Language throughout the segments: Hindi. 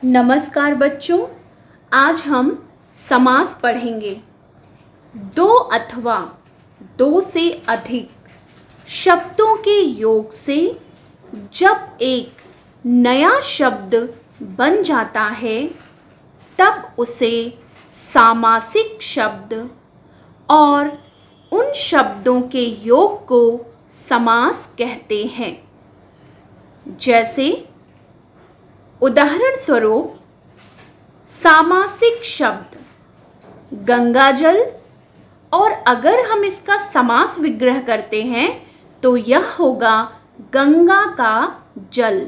नमस्कार बच्चों, आज हम समास पढ़ेंगे। दो अथवा दो से अधिक शब्दों के योग से जब एक नया शब्द बन जाता है तब उसे सामासिक शब्द और उन शब्दों के योग को समास कहते हैं। जैसे उदाहरण स्वरूप सामासिक शब्द गंगाजल, और अगर हम इसका समास विग्रह करते हैं तो यह होगा गंगा का जल।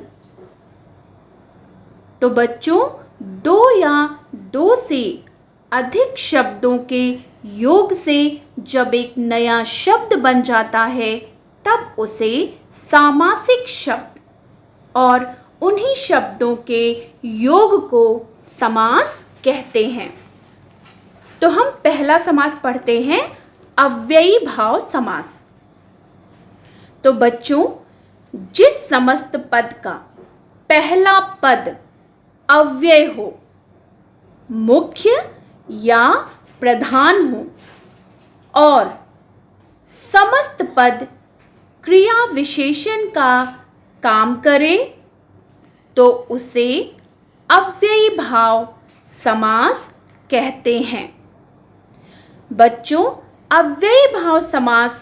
तो बच्चों, दो या दो से अधिक शब्दों के योग से जब एक नया शब्द बन जाता है तब उसे सामासिक शब्द और उन्हीं शब्दों के योग को समास कहते हैं। तो हम पहला समास पढ़ते हैं, अव्ययी भाव समास। तो बच्चों, जिस समस्त पद का पहला पद अव्यय हो, मुख्य या प्रधान हो और समस्त पद क्रिया विशेषण का काम करे तो उसे अव्ययी भाव समास कहते हैं। बच्चों, अव्ययी भाव समास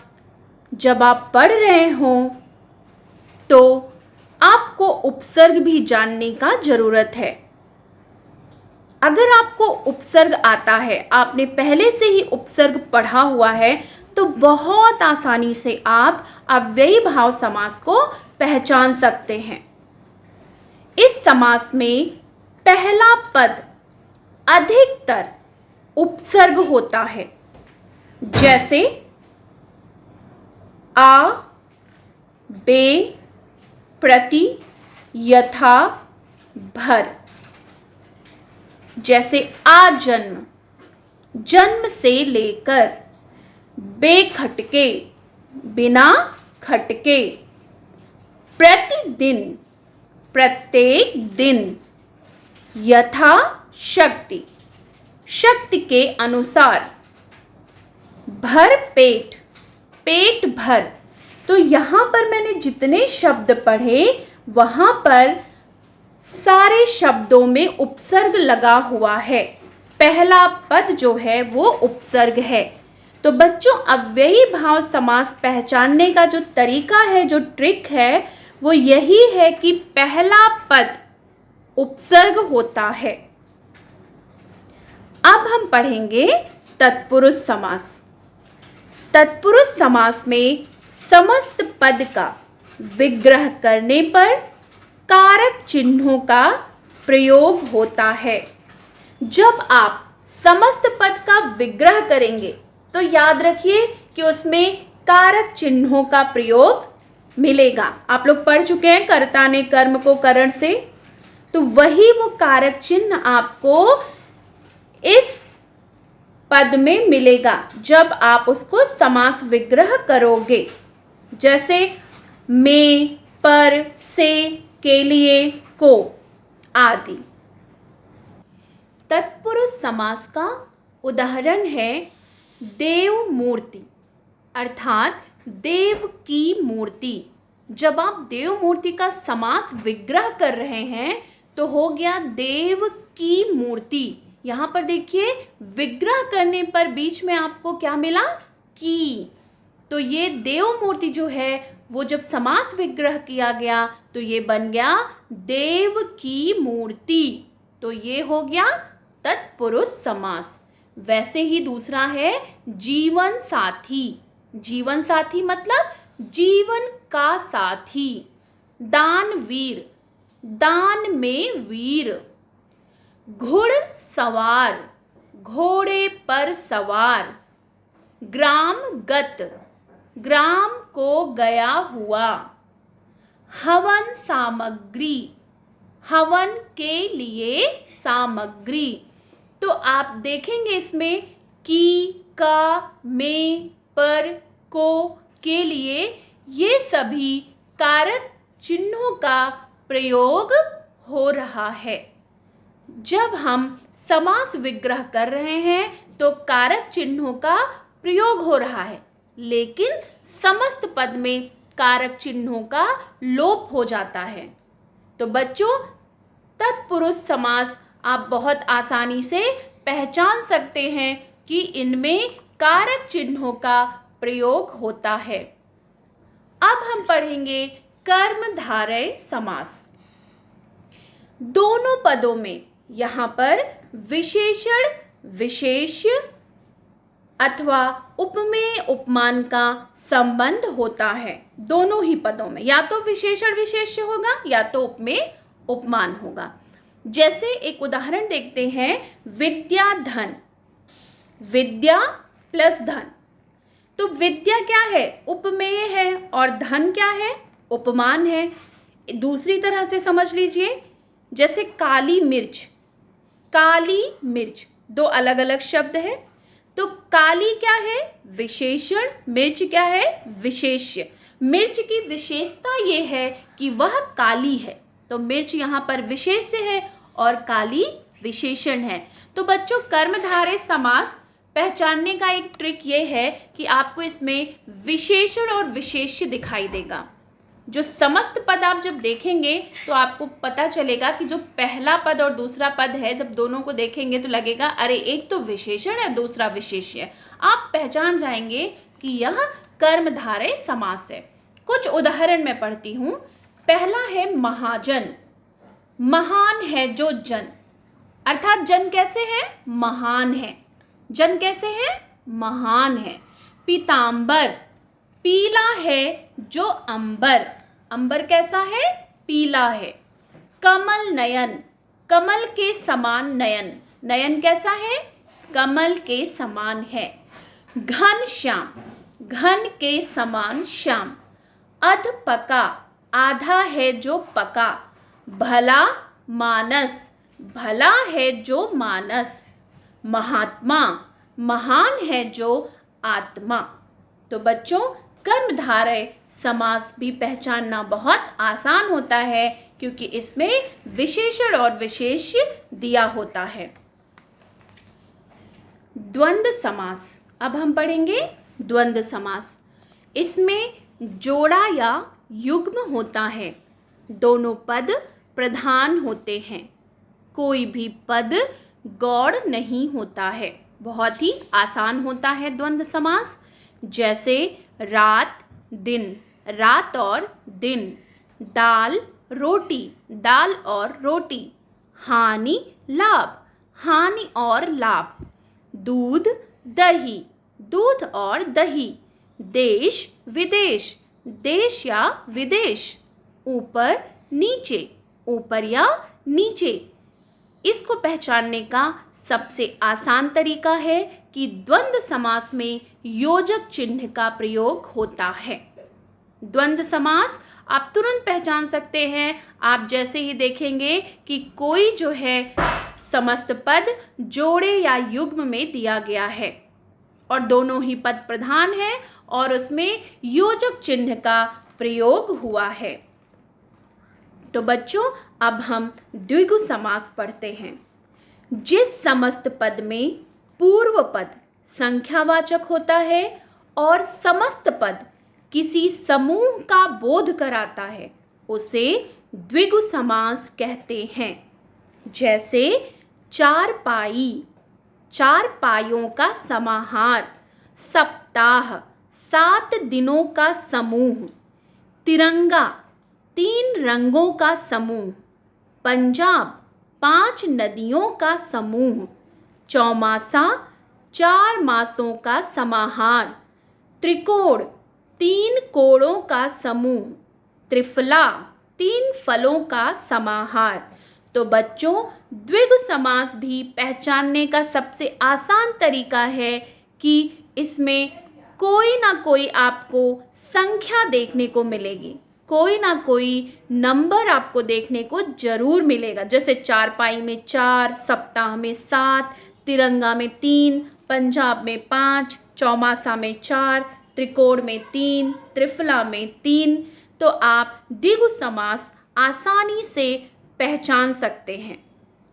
जब आप पढ़ रहे हों तो आपको उपसर्ग भी जानने का जरूरत है। अगर आपको उपसर्ग आता है, आपने पहले से ही उपसर्ग पढ़ा हुआ है, तो बहुत आसानी से आप अव्ययी भाव समास को पहचान सकते हैं। इस समास में पहला पद अधिकतर उपसर्ग होता है, जैसे आ, बे, प्रति, यथा, भर। जैसे आ जन्म, जन्म से लेकर, बेखटके, बिना खटके, प्रतिदिन, प्रत्येक दिन, यथा शक्ति, शक्ति के अनुसार, भर पेट, पेट भर। तो यहाँ पर मैंने जितने शब्द पढ़े वहाँ पर सारे शब्दों में उपसर्ग लगा हुआ है। पहला पद जो है वो उपसर्ग है। तो बच्चों, अव्ययी भाव समास पहचानने का जो तरीका है, जो ट्रिक है, वो यही है कि पहला पद उपसर्ग होता है। अब हम पढ़ेंगे तत्पुरुष समास। तत्पुरुष समास में समस्त पद का विग्रह करने पर कारक चिन्हों का प्रयोग होता है। जब आप समस्त पद का विग्रह करेंगे तो याद रखिए कि उसमें कारक चिन्हों का प्रयोग मिलेगा। आप लोग पढ़ चुके हैं कर्ता ने कर्म को करण से, तो वही वो कारक चिन्ह आपको इस पद में मिलेगा जब आप उसको समास विग्रह करोगे। जैसे में, पर, से, के लिए, को आदि। तत्पुरुष समास का उदाहरण है देव मूर्ति, अर्थात देव की मूर्ति। जब आप देव मूर्ति का समास विग्रह कर रहे हैं तो हो गया देव की मूर्ति। यहाँ पर देखिए, विग्रह करने पर बीच में आपको क्या मिला? की। तो ये देव मूर्ति जो है वो जब समास विग्रह किया गया तो ये बन गया देव की मूर्ति। तो ये हो गया तत्पुरुष समास। वैसे ही दूसरा है जीवन साथी। जीवन साथी मतलब जीवन का साथी। दानवीर, दान में वीर। घुड़सवार, घोड़े पर सवार। ग्रामगत, ग्राम को गया हुआ। हवन सामग्री, हवन के लिए सामग्री। तो आप देखेंगे इसमें की, का, में, पर, को, के लिए, ये सभी कारक चिन्हों का प्रयोग हो रहा है। जब हम समास विग्रह कर रहे हैं तो कारक चिन्हों का प्रयोग हो रहा है, लेकिन समस्त पद में कारक चिन्हों का लोप हो जाता है। तो बच्चों, तत्पुरुष समास आप बहुत आसानी से पहचान सकते हैं कि इनमें कारक चिन्हों का प्रयोग होता है। अब हम पढ़ेंगे कर्मधारय समास। दोनों पदों में यहाँ पर विशेषण विशेष्य अथवा उपमेय उपमान का संबंध होता है। दोनों ही पदों में या तो विशेषण विशेष्य होगा या तो उपमेय उपमान होगा। जैसे एक उदाहरण देखते हैं, विद्या धन, विद्या प्लस धन। तो विद्या क्या है? उपमेय है, और धन क्या है? उपमान है। दूसरी तरह से समझ लीजिए, जैसे काली मिर्च, काली मिर्च दो अलग अलग शब्द है। तो काली क्या है? विशेषण, मिर्च क्या है? विशेष्य। मिर्च की विशेषता ये है कि वह काली है, तो मिर्च यहाँ पर विशेष्य है और काली विशेषण है। तो बच्चों, कर्मधारय समास पहचानने का एक ट्रिक ये है कि आपको इसमें विशेषण और विशेष्य दिखाई देगा। जो समस्त पद आप जब देखेंगे तो आपको पता चलेगा कि जो पहला पद और दूसरा पद है, जब दोनों को देखेंगे तो लगेगा अरे एक तो विशेषण है, दूसरा विशेष्य है। आप पहचान जाएंगे कि यह कर्मधारय समास है। कुछ उदाहरण मैं पढ़ती हूँ। पहला है महाजन। महान है जो जन, अर्थात जन कैसे है? महान है। जन कैसे है? महान है। पीतांबर, पीला है जो अंबर, अंबर कैसा है? पीला है। कमल नयन, कमल के समान नयन, नयन कैसा है? कमल के समान है। घन श्याम, घन के समान श्याम। अध पका, आधा है जो पका। भला मानस, भला है जो मानस। महात्मा, महान है जो आत्मा। तो बच्चों, कर्मधारय समास भी पहचानना बहुत आसान होता है, क्योंकि इसमें विशेषण और विशेष्य दिया होता है। द्वंद्व समास, अब हम पढ़ेंगे द्वंद्व समास। इसमें जोड़ा या युग्म होता है। दोनों पद प्रधान होते हैं, कोई भी पद गौड़ नहीं होता है। बहुत ही आसान होता है द्वंद्व समास। जैसे रात दिन, रात और दिन। दाल रोटी, दाल और रोटी। हानि लाभ, हानि और लाभ। दूध दही, दूध और दही। देश विदेश, देश या विदेश। ऊपर नीचे, ऊपर या नीचे। इसको पहचानने का सबसे आसान तरीका है कि द्वंद्व समास में योजक चिन्ह का प्रयोग होता है। द्वंद्व समास आप तुरंत पहचान सकते हैं। आप जैसे ही देखेंगे कि कोई जो है समस्त पद जोड़े या युग्म में दिया गया है और दोनों ही पद प्रधान है और उसमें योजक चिन्ह का प्रयोग हुआ है। तो बच्चों, अब हम द्विगु समास पढ़ते हैं। जिस समस्त पद में पूर्व पद संख्यावाचक होता है और समस्त पद किसी समूह का बोध कराता है, उसे द्विगु समास कहते हैं। जैसे चारपाई, चार पाइयों का समाहार। सप्ताह, 7 दिनों का समूह। तिरंगा, 3 रंगों का समूह। पंजाब, 5 नदियों का समूह। चौमासा, 4 मासों का समाहार। त्रिकोण, 3 कोणों का समूह। त्रिफला, 3 फलों का समाहार। तो बच्चों, द्विगु समास भी पहचानने का सबसे आसान तरीका है कि इसमें कोई ना कोई आपको संख्या देखने को मिलेगी, कोई ना कोई नंबर आपको देखने को जरूर मिलेगा। जैसे चारपाई में 4, सप्ताह में 7, तिरंगा में 3, पंजाब में 5, चौमासा में 4, त्रिकोण में 3, त्रिफला में 3। तो आप द्विगु समास आसानी से पहचान सकते हैं।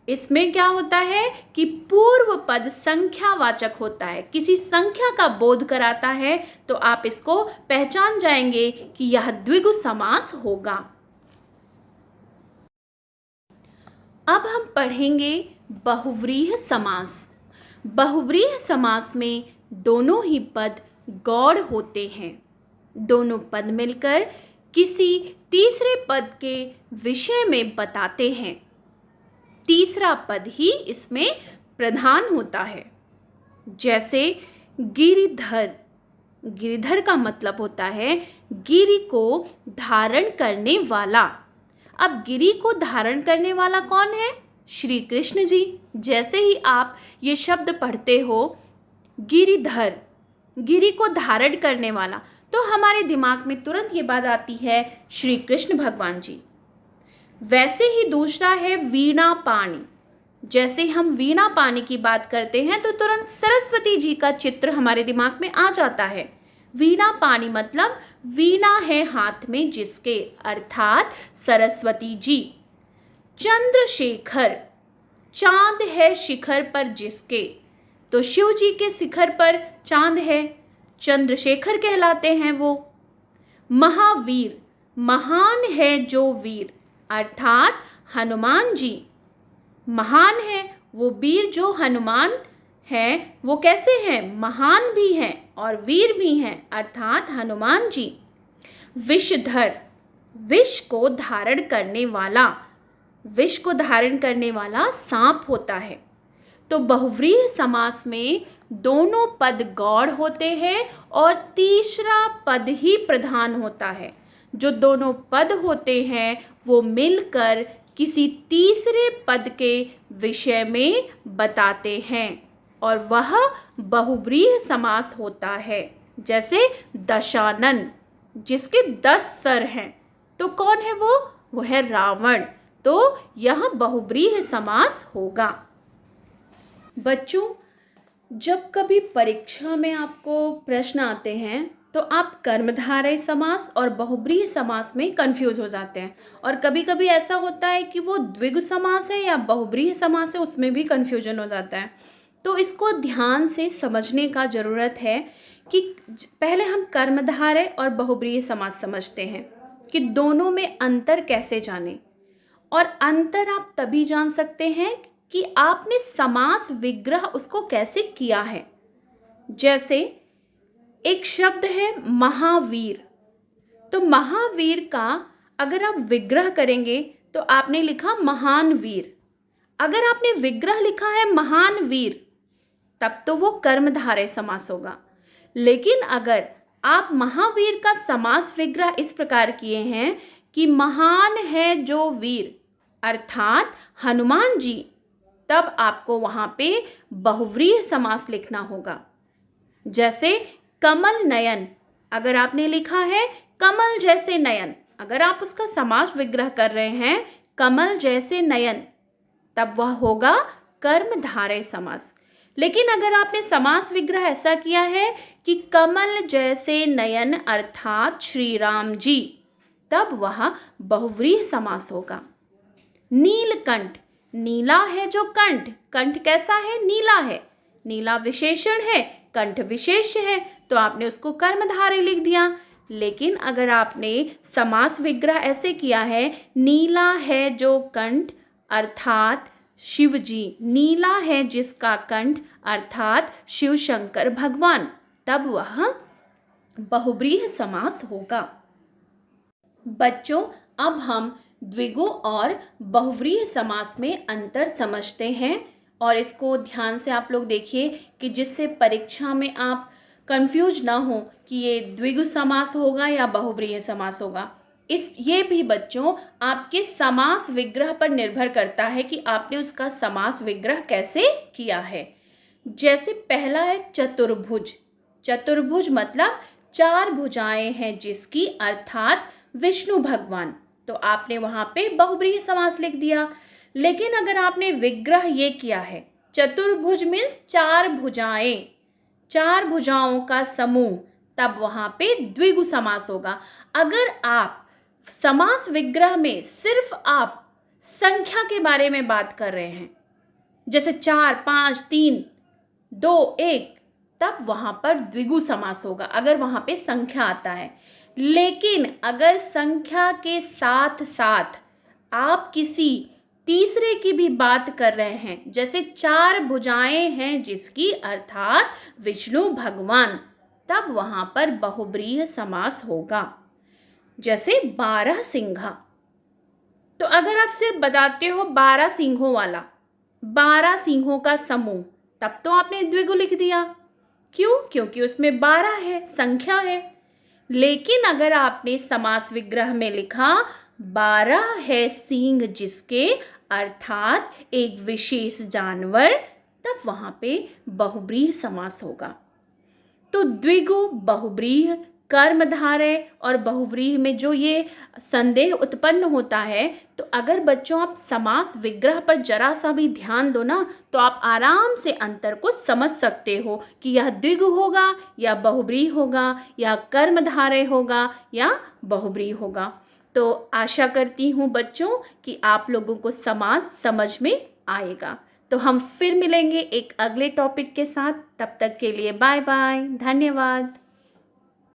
इसमें क्या होता है कि पूर्व पद संख्यावाचक होता है, किसी संख्या का बोध कराता है, तो आप इसको पहचान जाएंगे कि यह द्विगु समास होगा। अब हम पढ़ेंगे बहुव्रीहि समास। बहुव्रीहि समास में दोनों ही पद गौड़ होते हैं। दोनों पद मिलकर किसी तीसरे पद के विषय में बताते हैं। तीसरा पद ही इसमें प्रधान होता है। जैसे गिरिधर, गिरिधर का मतलब होता है गिरि को धारण करने वाला। अब गिरि को धारण करने वाला कौन है? श्री कृष्ण जी। जैसे ही आप ये शब्द पढ़ते हो गिरिधर, गिरि को धारण करने वाला, तो हमारे दिमाग में तुरंत ये बात आती है श्री कृष्ण भगवान जी। वैसे ही दूसरा है वीणा पाणी। जैसे हम वीणा पाणी की बात करते हैं तो तुरंत सरस्वती जी का चित्र हमारे दिमाग में आ जाता है। वीणा पाणी मतलब वीणा है हाथ में जिसके, अर्थात सरस्वती जी। चंद्रशेखर, चांद है शिखर पर जिसके, तो शिव जी के शिखर पर चांद है, चंद्रशेखर कहलाते हैं वो। महावीर, महान है जो वीर, अर्थात हनुमान जी। महान है वो वीर जो हनुमान हैं, वो कैसे हैं? महान भी हैं और वीर भी हैं, अर्थात हनुमान जी। विषधर, विष को धारण करने वाला, विष को धारण करने वाला सांप होता है। तो बहुव्रीहि समास में दोनों पद गौड़ होते हैं और तीसरा पद ही प्रधान होता है। जो दोनों पद होते हैं वो मिलकर किसी तीसरे पद के विषय में बताते हैं और वह बहुव्रीहि समास होता है। जैसे दशानन, जिसके 10 सर हैं, तो कौन है वो? वो है रावण। तो यह बहुव्रीहि समास होगा। बच्चों, जब कभी परीक्षा में आपको प्रश्न आते हैं तो आप कर्मधारय समास और बहुव्रीहि समास में कंफ्यूज हो जाते हैं, और कभी कभी ऐसा होता है कि वो द्विगु समास है या बहुव्रीहि समास है, उसमें भी कंफ्यूजन हो जाता है। तो इसको ध्यान से समझने का ज़रूरत है कि पहले हम कर्मधारय और बहुव्रीहि समास समझते हैं कि दोनों में अंतर कैसे जानें। और अंतर आप तभी जान सकते हैं कि आपने समास विग्रह उसको कैसे किया है। जैसे एक शब्द है महावीर, तो महावीर का अगर आप विग्रह करेंगे तो आपने लिखा महान वीर। अगर आपने विग्रह लिखा है महान वीर, तब तो वो कर्मधारय समास होगा। लेकिन अगर आप महावीर का समास विग्रह इस प्रकार किए हैं कि महान है जो वीर, अर्थात हनुमान जी, तब आपको वहाँ पे बहुव्रीहि समास लिखना होगा। जैसे कमल नयन, अगर आपने लिखा है कमल जैसे नयन, अगर आप उसका समास विग्रह कर रहे हैं कमल जैसे नयन, तब वह होगा कर्मधारय समास। लेकिन अगर आपने समास विग्रह ऐसा किया है कि कमल जैसे नयन अर्थात श्री राम जी, तब वह बहुव्रीहि समास होगा। नीलकंठ, नीला है जो कंठ, कंठ कैसा है? नीला है। नीला विशेषण है, कंठ विशेष्य है, तो आपने उसको कर्मधारय लिख दिया। लेकिन अगर आपने समास विग्रह ऐसे किया है नीला है जो कंठ अर्थात शिव जी, नीला है जिसका कंठ अर्थात शिव शंकर भगवान, तब वह बहुव्रीहि समास होगा। बच्चों, अब हम द्विगु और बहुव्रीहि समास में अंतर समझते हैं, और इसको ध्यान से आप लोग देखिए कि जिससे परीक्षा में आप कंफ्यूज ना हो कि ये द्विगु समास होगा या बहुव्रीहि समास होगा। ये भी बच्चों आपके समास विग्रह पर निर्भर करता है कि आपने उसका समास विग्रह कैसे किया है। जैसे पहला है चतुर्भुज। चतुर्भुज मतलब 4 भुजाएं हैं जिसकी, अर्थात विष्णु भगवान, तो आपने वहाँ पे बहुव्रीहि समास लिख दिया। लेकिन अगर आपने विग्रह ये किया है चतुर्भुज मीन्स 4 भुजाएं, 4 भुजाओं का समूह, तब वहाँ पे द्विगु समास होगा। अगर आप समास विग्रह में सिर्फ आप संख्या के बारे में बात कर रहे हैं, जैसे 4, 5, 3, 2, 1, तब वहां पर द्विगु समास होगा अगर वहां पे संख्या आता है। लेकिन अगर संख्या के साथ साथ आप किसी तीसरे की भी बात कर रहे हैं, जैसे 4 भुजाएं हैं जिसकी, अर्थात विष्णु भगवान, तब वहां पर बहुब्रीहि समास होगा। जैसे 12 सिंघा, तो अगर आप सिर्फ बताते हो 12 सिंहों वाला, 12 सिंहों का समूह, तब तो आपने द्विगु लिख दिया। क्यों? क्योंकि उसमें 12 है, संख्या है। लेकिन अगर आपने समास विग्रह में लिखा 12 है सींग जिसके, अर्थात एक विशेष जानवर, तब वहां पे बहुब्रीहि समास होगा। तो द्विगु, बहुब्रीहि, कर्मधारय और बहुव्रीहि में जो ये संदेह उत्पन्न होता है, तो अगर बच्चों आप समास विग्रह पर जरा सा भी ध्यान दो ना, तो आप आराम से अंतर को समझ सकते हो कि यह द्विगु होगा या बहुव्रीहि होगा या कर्मधारय होगा या बहुव्रीहि होगा। तो आशा करती हूँ बच्चों कि आप लोगों को समास समझ में आएगा। तो हम फिर मिलेंगे एक अगले टॉपिक के साथ। तब तक के लिए बाय बाय, धन्यवाद।